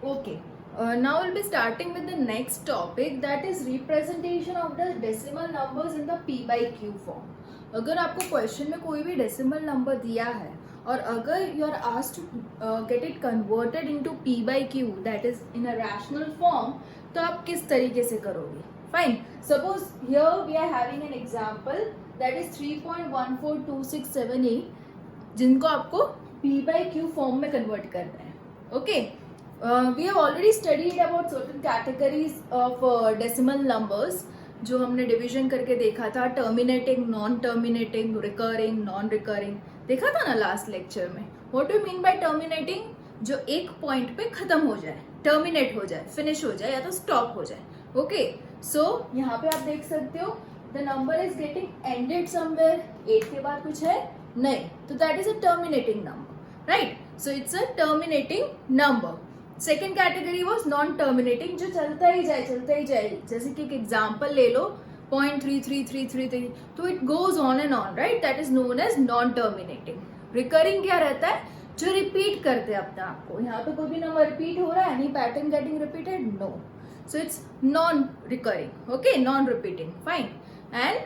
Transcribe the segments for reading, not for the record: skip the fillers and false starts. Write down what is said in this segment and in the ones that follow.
Okay. Now we'll be starting with the next topic, that is representation of the decimal numbers in the p by q form. अगर आपको question में कोई भी decimal number दिया है और अगर you are asked to get it converted into p by q, that is in a rational form, तो आप किस तरीके से करोगे? Fine, suppose here we are having an example that is 3.142678, जिनको आपको p by q फॉर्म में convert करना है. Okay. We have already studied about certain categories of decimal numbers, जो हमने डिवीजन करके देखा था. Terminating, non terminating, recurring, non recurring देखा था ना लास्ट लेक्चर में. What do mean by terminating? जो एक पॉइंट पे खत्म हो जाए, टर्मिनेट हो जाए, फिनिश हो जाए या तो स्टॉप हो जाए. ओके, सो यहाँ पे आप देख सकते हो the number is getting ended somewhere. 8 के बाद कुछ है नहीं, तो that is a terminating number, right? So it's a terminating number. Second category was non terminating, जो चलता ही जाए चलता ही जाए. जैसे कि एक एग्जाम्पल ले लो 0.33333, तो it goes on and on, right? That is known as non terminating. Recurring क्या रहता है? जो रिपीट करते हैं अपने आप को. यहाँ पे कोई भी नंबर रिपीट हो रहा है, any pattern getting repeated? No. So it's non recurring. Okay, non repeating. Fine. And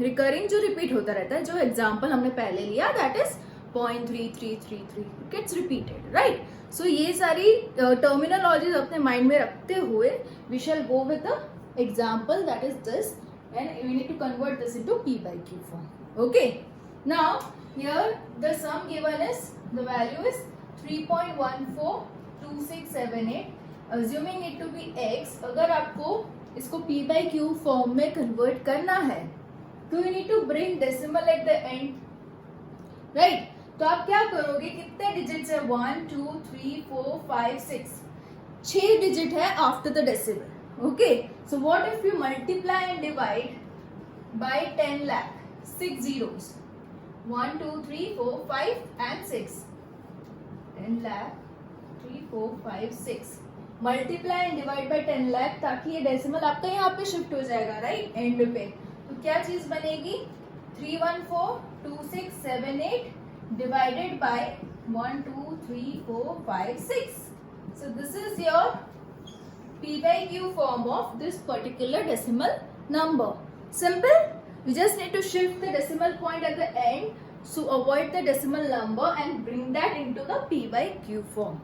recurring जो रिपीट होता रहता है, जो एग्जाम्पल हमने पहले लिया, that is 0.3333 gets repeated, right? So ये सारी टर्मिनोलॉजीज अपने माइंड में रखते हुए we shall go with the example that is this, and we need to convert this into p by q form. Okay, now here the sum given is, the value is 3.142678, assuming it to be x. अगर आपको इसको p by q form में convert करना है तो you need to bring decimal at the end, right? तो आप क्या करोगे? कितने डिजिट्स है? 1 2 3 4 5 6, 6 डिजिट है after the decimal. Okay, so what if you multiply and divide by 10 lakh, 6 zeros, 1 2 3 4 5 and 6, 10 lakh 3 4 5 6, multiply and divide by 10 lakh, ताकि ये decimal आपका यहाँ पे शिफ्ट हो जाएगा, राइट? एंड पे. तो क्या चीज बनेगी? 3142678 divided by 1 2 3 4 5 6. So this is your p by q form of this particular decimal number. Simple. We just need to shift the decimal point at the end to avoid the decimal number and bring that into the p by q form.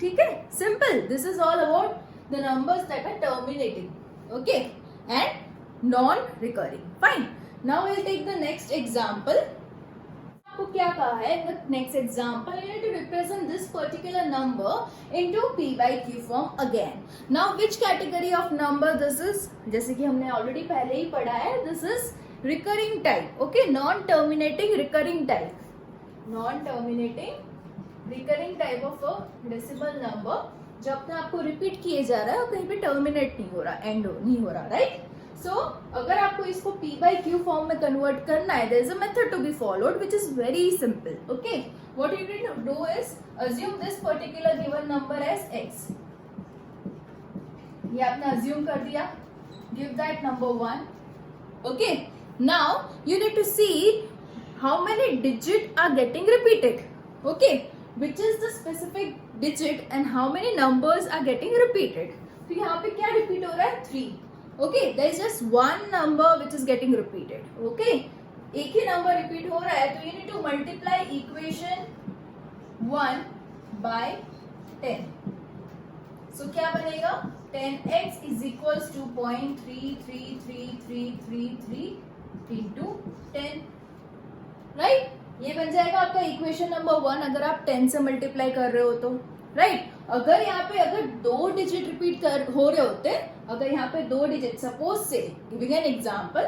ठीक है? Simple. This is all about the numbers that are terminating, okay, and non-recurring. Fine. Now we'll take the next example. आपको क्या कहा है? Next example, you need to represent this particular number into p by q form again. Now which category of number this is? जैसे कि हमने already पहले ही पढ़ा है, this is recurring type. Okay, non terminating recurring type. Non terminating recurring type of a decimal number, जो अपने आपको रिपीट किए जा रहा है और कहीं पे टर्मिनेट नहीं हो रहा, एंड नहीं हो रहा, राइट? सो अगर आपको इसको p by q फॉर्म में कन्वर्ट करना है, there is a method to be followed which is very simple. Okay, what you need to do is assume this particular given number as x. ये आपने assume कर दिया. Give that number 1. Okay, now you need to see how many digits are getting repeated. Okay, which is the specific digit and how many numbers are getting repeated. तो यहाँ पे क्या repeat हो रहा है? 3. Okay, there is just one number which is getting repeated. Okay, एक ही number repeat हो रहा है, तो you need to multiply equation 1 by 10. So क्या बनेगा? 10x is equals to 0.333333 into 10, right? ये बन जाएगा आपका इक्वेशन नंबर 1 अगर आप 10 से मल्टीप्लाई कर रहे हो तो, राइट? अगर यहाँ पे अगर 2 डिजिट रिपीट हो रहे होते, अगर यहाँ पे 2 digit, suppose say giving an example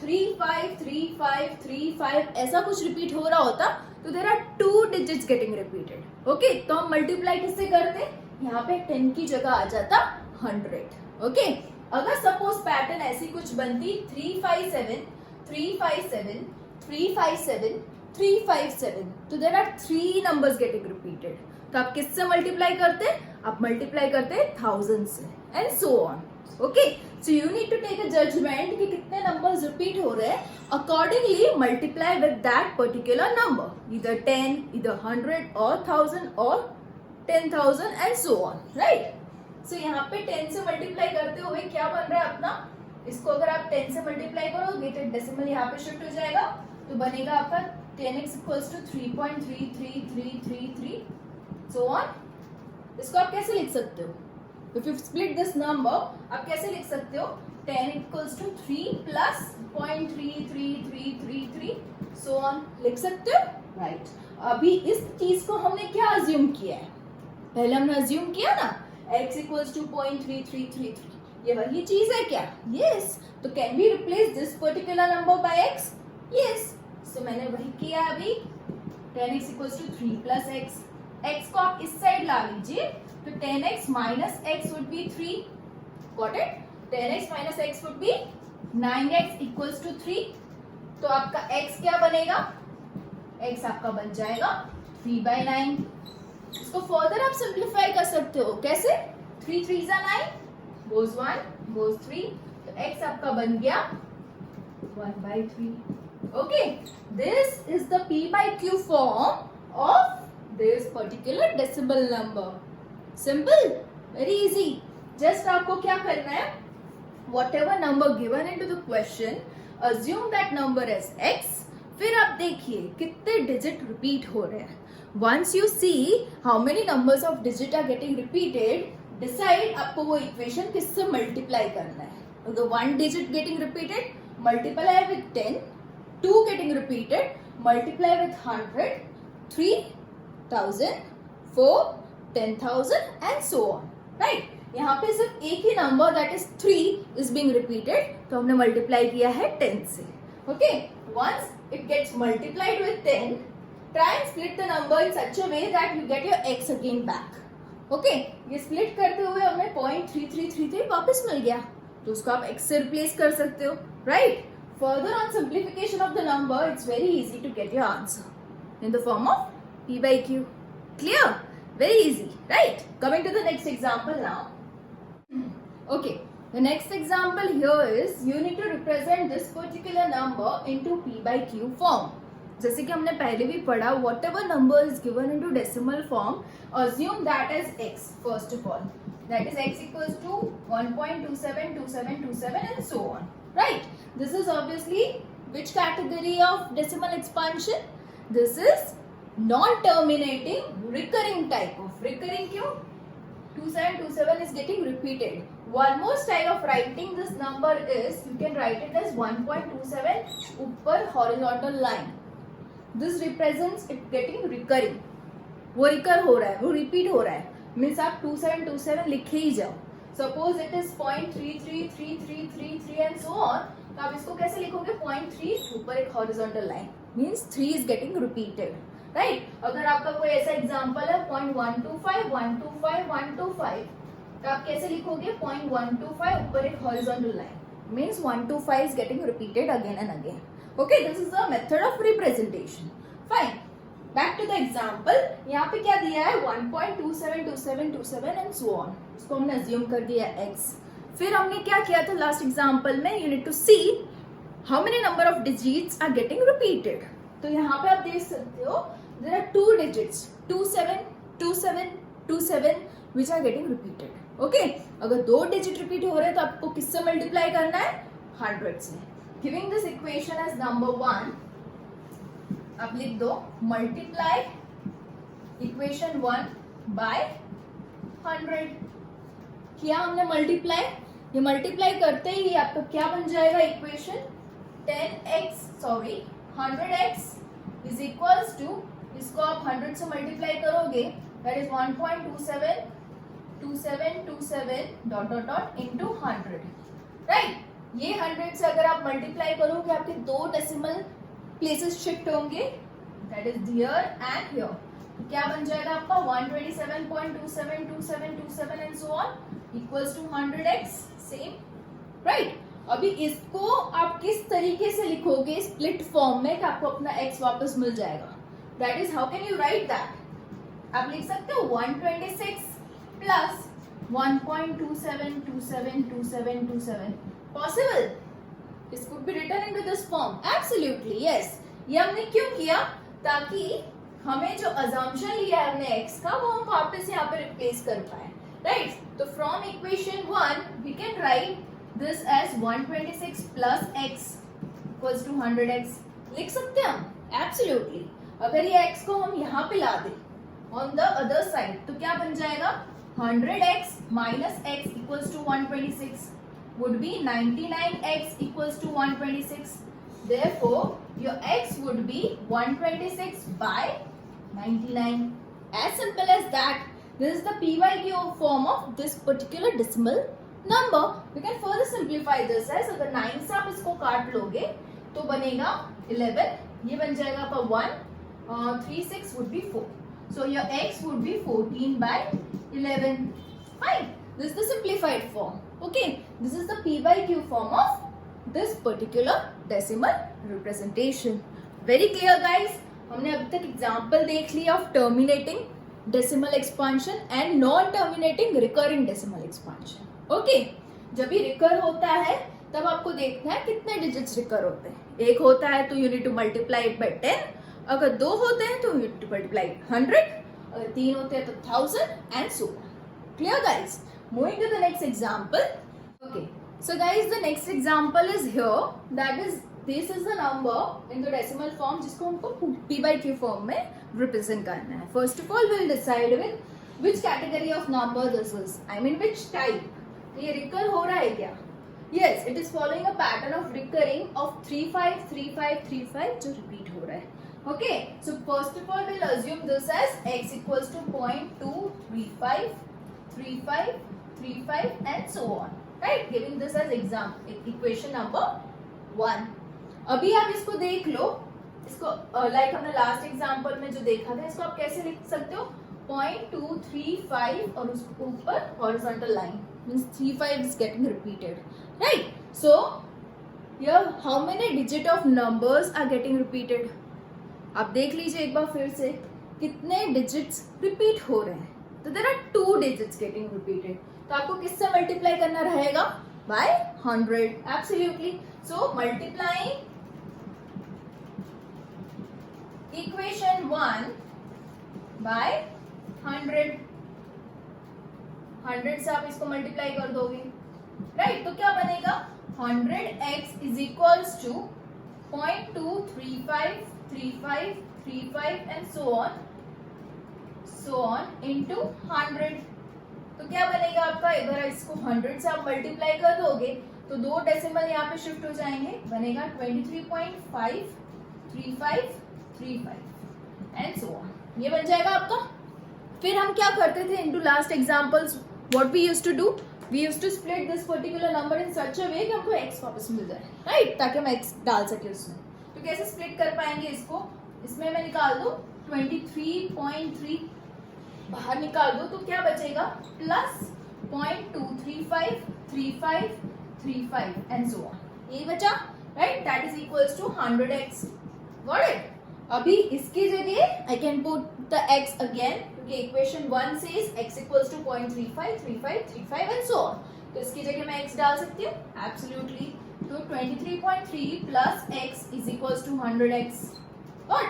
353535 ऐसा कुछ रिपीट हो रहा होता, तो there are 2 digits getting repeated. Okay, तो हम मल्टीप्लाई किससे करते? यहाँ पे 10 की जगह आ जाता 100. ओके, अगर सपोज पैटर्न ऐसी कुछ बनती 357 357 357 357, तो there are 3 numbers getting repeated. तो आप किससे मल्टीप्लाई करते? आप मल्टीप्लाई करते 1000 से, and so on. Okay, so you need to take a judgement कि कितने नंबर्स रिपीट हो रहे हैं. Accordingly multiply with that particular number, either 10, either 100 और 1000 और 10,000 and so on, right? So यहाँ पे 10 से मल्टीप्लाई करते हुए क्या बन रहा है अपना, इसको अगर आप 10 से मल्टीप्लाई करोगे तो डेसिमल यहाँ पे शिफ्ट हो जाएगा, तो बनेगा आपका 10x equals to 3.3333 so on. इसको आप कैसे लिख सकते हो, if you split this number आप कैसे लिख सकते हो, 10 equals to 3 plus 0.33333 so on, लिख सकते हो, राइट। अभी इस चीज को हमने क्या अज्यूम किया है, पहले हमने अज्यूम किया ना x इक्वल्स टू 0.3333, ये वही चीज है क्या, यस। तो can we replace this particular number by x, yes. So मैंने वही किया अभी, 10x equals to 3 plus x, x को आप इस साइड ला लीजिए, तो 10x minus x would be 3, got it, 10x minus x would be 9x equals to 3, तो आपका x क्या बनेगा, x आपका बन जाएगा 3/9। इसको फर्दर आप सिंप्लीफाई कर सकते हो, कैसे, 3 3s are 9, goes 1 goes 3, तो x आपका बन गया 1/3। Okay, this is the p by q form of this particular decimal number. Simple, very easy. Just आपको क्या करना है, whatever number given into the question, assume that number as x, फिर आप देखिए कितने डिजिट रिपीट हो रहे हैं। Once you see how many numbers of digit are getting repeated, decide आपको वो इक्वेशन किससे मल्टीप्लाई करना है। अगर 1 digit getting repeated, multiply with 10, 2 getting repeated, multiply with 100, 3000, 4, 10,000 and so on, right? यहाँ पे सिर्फ एक ही number that is 3 is being repeated, तो हमने मल्टीप्लाई किया है 10 से। Okay, once it gets multiplied with 10, try and split the number in such a way that you get your x again back. Okay, ये स्प्लिट करते हुए हमें 0.3333 वापस मिल गया, तो उसको आप x से रिप्लेस कर सकते हो, right. Further on simplification of the number, it's very easy to get your answer in the form of p by q. Clear? Very easy, right? Coming to the next example now. Okay, the next example here is you need to represent this particular number into p by q form. जैसे कि हमने पहले भी पढ़ा, whatever number is given into decimal form, assume that as x first of all. That is x equals to 1.272727 and so on, right? This is obviously which category of decimal expansion? This is non-terminating recurring type of, recurring क्यों, 2727 is getting repeated. One more style of writing this number is you can write it as 1.27 ऊपर horizontal line. This represents it getting recurring. वो recur हो रहा है, वो repeat हो रहा है, means आप 2727 लिखे ही जाओ। Suppose it is 0.333333 and so on, तो आप इसको कैसे लिखोगे, 0.3 ऊपर एक horizontal line, means 3 is getting repeated, right? अगर आपका कोई ऐसा एग्जाम्पल है 0.125 125 125, तो आप कैसे लिखोगे, 0.125 ऊपर एक horizontal line, means 125 is getting repeated again and again. Okay, this is the method of representation. Fine. Back to the example. यहाँ पे क्या दिया है, 1.272727 and so on. इसको हमने assume कर दिया x. फिर हमने क्या किया था लास्ट एग्जाम्पल में, you need to see how many number of digits are getting repeated. तो यहाँ पे आप देख सकते हो there are 2 digits 272727 which are getting repeated. Okay, अगर 2 digit repeat हो रहे हैं तो आपको किससे मल्टीप्लाई करना है, 100 से। Giving this equation as number 1, आप लिख दो multiply equation 1 by 100। किया हमने मल्टीप्लाई, ये मल्टीप्लाई करते ही आपका क्या बन जाएगा equation, 100x is equals to, इसको आप 100 से मल्टीप्लाई करोगे, that is 1.272727 dot dot dot into 100, right? ये 100 से अगर आप मल्टीप्लाई करोगे आपके 2 डेसिमल प्लेसेस शिफ्ट होंगे, that is here and here, तो क्या बन जाएगा आपका 127.272727 and so on equals to 100x, same, right? अभी इसको आप किस तरीके से लिखोगे स्प्लिट फॉर्म में कि आपको अपना x वापस मिल जाएगा, that is how can you write that? आप लिख सकते हो 126 plus 1.27272727 possible? This could be written into this form. Absolutely, yes. ये हमने क्यों किया, ताकि हमें जो assumption लिया है हमने x का वो हम वापस यहाँ पे रिप्लेस कर पाए, राइट? तो तो from equation 1 we can write this as 126 plus x equals to 100x. लिख सकते हैं हम? एब्सोल्युटली. अगर ये x को हम यहाँ पे ला दें ऑन द अदर साइड तो क्या बन जाएगा? 100x minus x equals to 126 would be 99x equals to 126. Therefore, your x would be 126 by 99. As simple as that. This is the p by q form of this particular decimal number. We can further simplify this as अगर 9 से आप इसको काट लोगे तो बनेगा 11. ये बन जाएगा आपका 1. 3 6 would be 4. So your x would be 14 by 11. Fine. This is the simplified form. Okay. This is the p by q form of this particular decimal representation. Very clear, guys. हमने अभी तक एग्जाम्पल देख लिया of terminating decimal expansion and non terminating recurring decimal expansion. Okay. जब भी recur होता है तब आपको देखना है कितने डिजिट्स रिकर होते हैं. एक होता है तो you need to multiply it by 10. अगर 2 होते हैं तो यू नीड टू मल्टीप्लाई 100. अगर 3 होते हैं तो 1000 and so on. Clear, guys? Moving to the next example. Okay. So guys, the next example is here. That is, this is the number in the decimal form जिसको हमको p by q form में represent करना है. First of all, we'll decide with which category of number this is. I mean which type. ये recur हो रहा है क्या? Yes, it is following a pattern of recurring of 35, 35, 35 जो repeat हो रहा है. Okay. So first of all, we'll assume this as x equals to 0.235. 35, 35 and so on, right? Giving this as equation number 1. अभी आप इसको देख लो, इसको like हमने लास्ट एग्जांपल में जो देखा था, इसको आप कैसे लिख सकते हो? 0.235 और उसके ऊपर horizontal line means 35 is getting repeated, right? So here how many digit of numbers are getting repeated? आप देख लीजिए एक बार फिर से कितने digits repeat हो रहे हैं. तो there are 2 digits getting repeated. तो आपको किससे मल्टीप्लाई करना रहेगा? बाय 100. एब्सोल्युटली. सो मल्टीप्लाइंग इक्वेशन 1 बाय 100. 100 से आप इसको मल्टीप्लाई कर दोगे, राइट? तो क्या बनेगा? 100x is equals to 0.235 35 35 and so on into 100. तो क्या बनेगा आपका? अगर इसको 100 से आप मल्टीप्लाई कर दोगे तो 2 डेसिमल यहाँ पे शिफ्ट हो जाएंगे. बनेगा 23.5 35 35 एंड सो ऑन. ये बन जाएगा आपका. फिर हम क्या करते थे into last examples? What we used to do? We used to split this particular number in such a way कि हमको x वापस मिल जाए, राइट? ताकि हम x डाल सके उसमें. तो कैसे स्प्लिट कर पाएंगे इसको? इसमें मैं निकाल दूं 23.3 बाहर निकाल दो तो क्या बचेगा? Plus 0.235 35 35 and so on. ये बचा, right? That is equals to 100x. Got it? अभी इसकी जगह I can put the x again क्योंकि equation 1 says x equals to 0.35 35 35 and so on. तो इसकी जगह मैं x डाल सकती हूँ. एब्सोल्युटली. तो 23.3 plus x is equals to 100x. Got?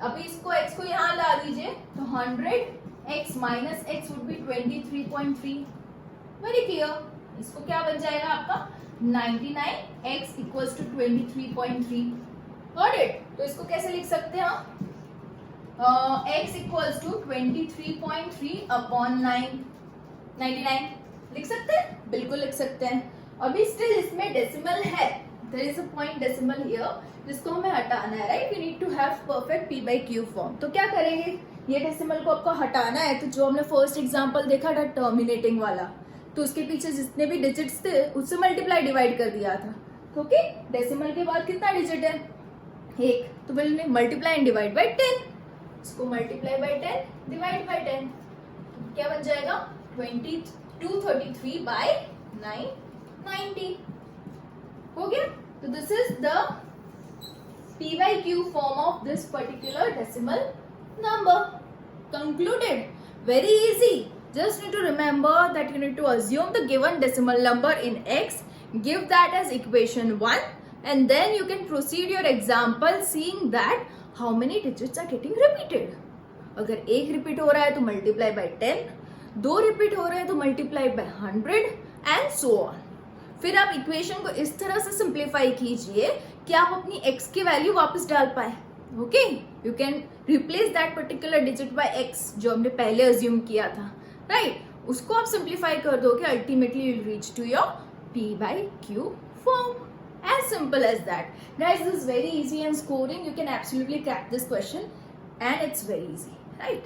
अभी इसको x को यहाँ ला दीजिए तो 100x minus x would be 23.3. Very clear. इसको क्या बन जाएगा आपका? 99x equals to 23.3. Got it? तो इसको कैसे लिख सकते हैं हम? x इक्वल्स टू 23.3 अपॉन 99 लिख सकते हैं? बिल्कुल लिख सकते हैं. अभी स्टिल इसमें डेसिमल है. There is a point decimal here जिसको हमें हटाना है, राइट? We need to have perfect p by q form. तो क्या करेंगे? ये डेसिमल को आपको हटाना है. तो जो हमने फर्स्ट एग्जांपल देखा था टर्मिनेटिंग वाला, तो उसके पीछे जितने भी डिजिट्स थे उससे मल्टीप्लाई डिवाइड कर दिया था. ओके. डेसिमल के बाद कितना डिजिट है? 1. तो will multiply and divide by 10. इसको मल्टीप्लाई बाय 10 डिवाइड बाय 10. क्या बन जाएगा? 233 बाय 990. हो गया. तो this is the p by q form of this particular decimal number. Concluded. Very easy. Just need to remember that you need to assume the given decimal number in x, give that as equation 1, and then you can proceed your example seeing that how many digits are getting repeated. अगर 1 repeat हो रहा है तो multiply by 10, दो repeat हो रहे हैं तो multiply by 100 and so on. फिर आप इक्वेशन को इस तरह से सिंप्लीफाई कीजिए कि आप अपनी x की वैल्यू वापस डाल पाए। Okay, you can replace that particular digit bye x जो हमने पहले अज्यूम किया था, राइट? उसको आप सिंप्लीफाई कर दोगे, ultimately you will reach to your p by q form. As simple as that. Guys, this is very easy and scoring. You can absolutely crack this question and it's very easy, right?